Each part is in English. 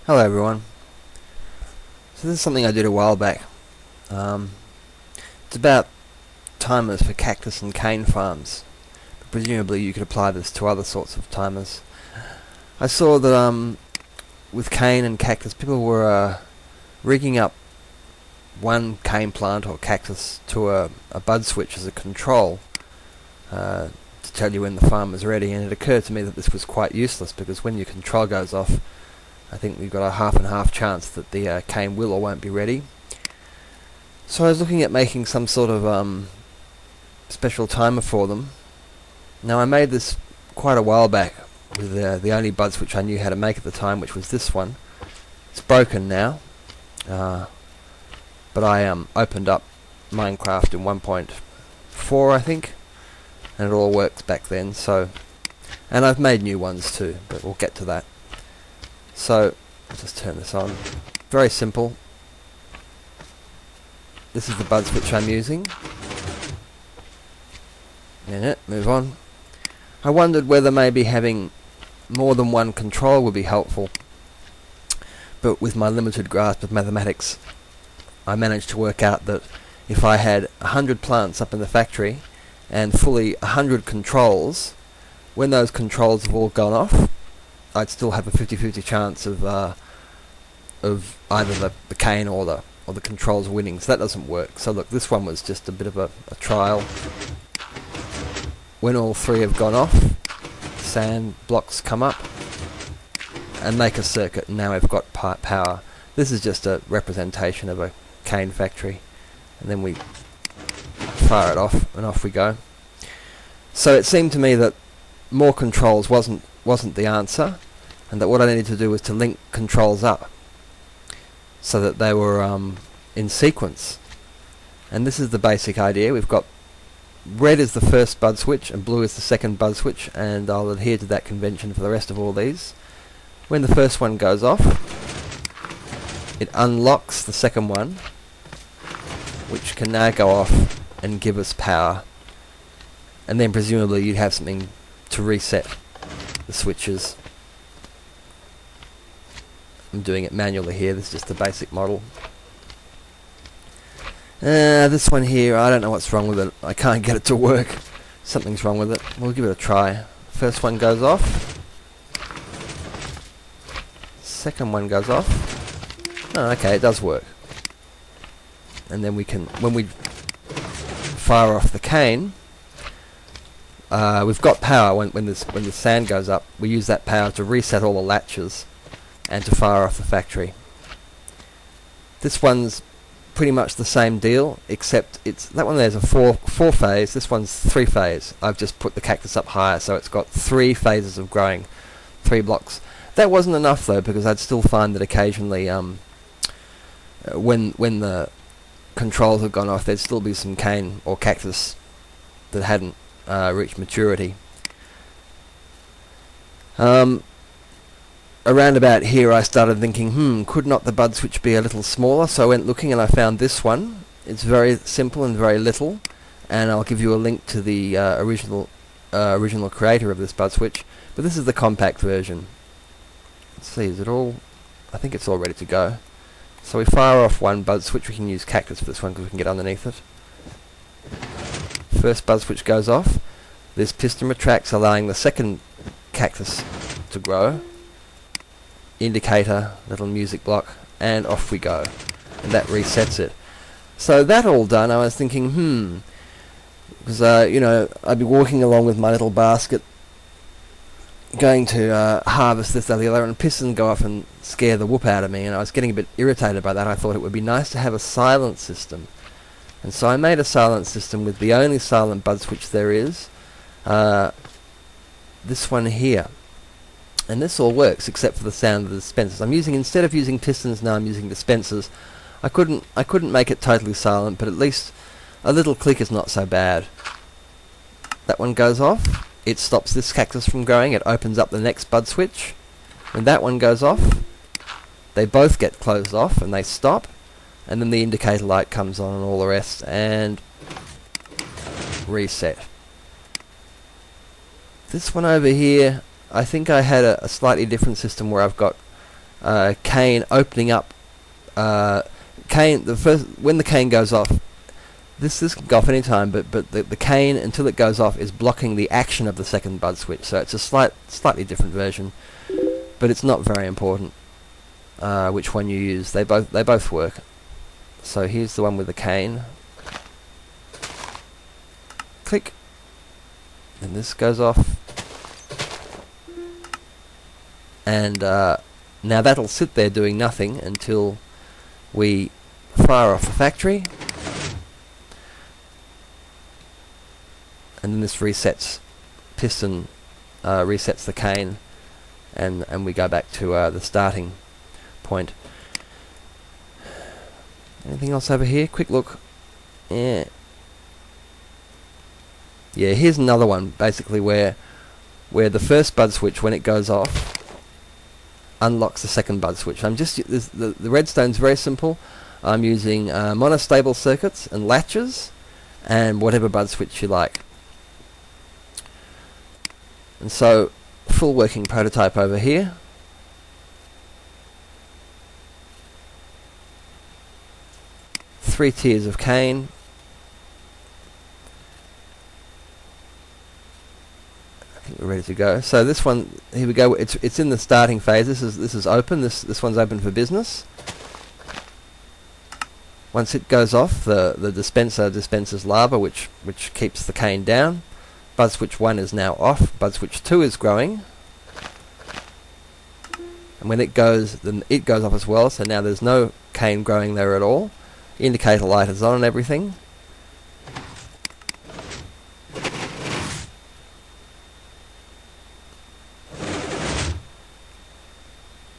Hello everyone. So this is something I did a while back. It's about timers for cactus and cane farms. But presumably you could apply this to other sorts of timers. I saw that with cane and cactus people were rigging up one cane plant or cactus to a bud switch as a control to tell you when the farm was ready, and it occurred to me that this was quite useless because when your control goes off, I think we've got a half and half chance that the cane will or won't be ready. So I was looking at making some sort of special timer for them. Now I made this quite a while back with the only bud switch I knew how to make at the time, which was this one. It's broken now, but I opened up Minecraft in 1.4 I think, and it all works back then. So, and I've made new ones too, but we'll get to that. So, I'll just turn this on. Very simple. This is the bud switch I'm using. Move on. I wondered whether maybe having more than one control would be helpful. But with my limited grasp of mathematics, I managed to work out that if I had 100 plants up in the factory and fully 100 controls, when those controls have all gone off, I'd still have a 50-50 chance of either the cane or the controls winning. So that doesn't work. So look, this one was just a bit of a trial. When all three have gone off, sand blocks come up and make a circuit, and now we've got power. This is just a representation of a cane factory, and then we fire it off and off we go. So it seemed to me that more controls wasn't the answer, and that what I needed to do was to link controls up so that they were in sequence. And this is the basic idea. We've got red is the first bud switch and blue is the second bud switch, and I'll adhere to that convention for the rest of all these. When the first one goes off, it unlocks the second one, which can now go off and give us power, and then presumably you'd have something to reset the switches. I'm doing it manually here. This is just the basic model. This one here, I don't know what's wrong with it. I can't get it to work. Something's wrong with it. We'll give it a try. First one goes off. Second one goes off. Oh, okay, it does work. And then we can, when we fire off the cane, we've got power when the sand goes up. We use that power to reset all the latches and to fire off the factory. This one's pretty much the same deal, except that one there's a four phase. This one's 3 phase. I've just put the cactus up higher, so it's got 3 phases of growing, 3 blocks. That wasn't enough though, because I'd still find that occasionally, when the controls have gone off, there'd still be some cane or cactus that hadn't reached maturity. Around about here I started thinking, could not the bud switch be a little smaller? So I went looking and I found this one. It's very simple and very little, and I'll give you a link to the original creator of this bud switch. But this is the compact version. Let's see, is it all? I think it's all ready to go. So we fire off one bud switch. We can use Cactus for this one because we can get underneath it. First bud switch goes off. This piston retracts, allowing the second cactus to grow. Indicator, little music block, and off we go. And that resets it. So that all done, I was thinking, because I'd be walking along with my little basket, going to harvest this, that, the other, and pistons go off and scare the whoop out of me, and I was getting a bit irritated by that. I thought it would be nice to have a silent system. And so I made a silent system with the only silent bud switch there is, this one here. And this all works except for the sound of the dispensers. Instead of using pistons now, I'm using dispensers. I couldn't make it totally silent, but at least a little click is not so bad. That one goes off. It stops this cactus from growing. It opens up the next bud switch. When that one goes off, they both get closed off and they stop. And then the indicator light comes on and all the rest, and reset. This one over here, I think I had a slightly different system where I've got cane opening up. Cane, when the cane goes off, this can go off any time, but the cane, until it goes off, is blocking the action of the second bud switch. So it's a slightly different version, but it's not very important which one you use. They both work. So here's the one with the cane. Click, and this goes off, and now that'll sit there doing nothing until we fire off the factory, and then this resets piston, resets the cane, and we go back to the starting point. Anything else over here? Quick look. Yeah, here's another one, basically where the first bud switch, when it goes off, unlocks the second bud switch. The redstone's very simple. I'm using monostable circuits and latches and whatever bud switch you like. And so, full working prototype over here. Three tiers of cane. I think we're ready to go. So this one, here we go. It's in the starting phase. This is open. This one's open for business. Once it goes off, the dispenser dispenses lava, which keeps the cane down. Bud switch 1 is now off. Bud switch 2 is growing. And when it goes, then it goes off as well. So now there's no cane growing there at all. Indicator light is on and everything.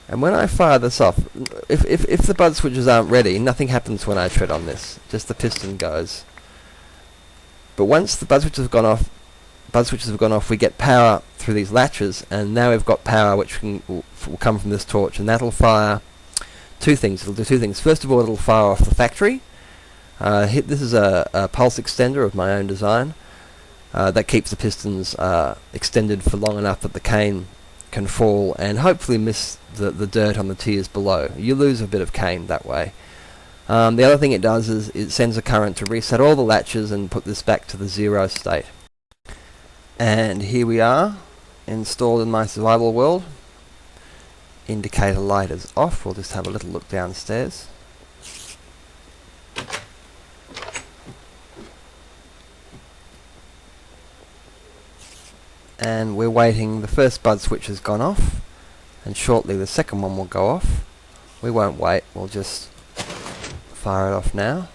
And when I fire this off, if the bud switches aren't ready, nothing happens when I tread on this. Just the piston goes. But once the bud switches have gone off, we get power through these latches, and now we've got power which will come from this torch, and that'll fire two things. It'll do two things. First of all, it'll fire off the factory. This is a pulse extender of my own design that keeps the pistons extended for long enough that the cane can fall and hopefully miss the dirt on the tiers below. You lose a bit of cane that way. The other thing it does is it sends a current to reset all the latches and put this back to the 0 state. And here we are, installed in my survival world. Indicator light is off. We'll just have a little look downstairs. And we're waiting. The first bud switch has gone off, and shortly the second one will go off. We won't wait, we'll just fire it off now.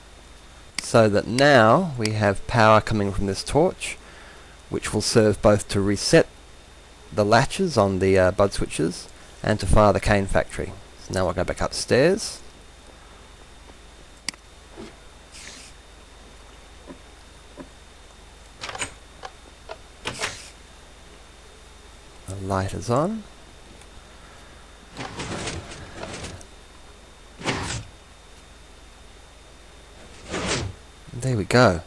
So that now we have power coming from this torch, which will serve both to reset the latches on the bud switches and to fire the cane factory. So now I'll go back upstairs. The light is on. There we go.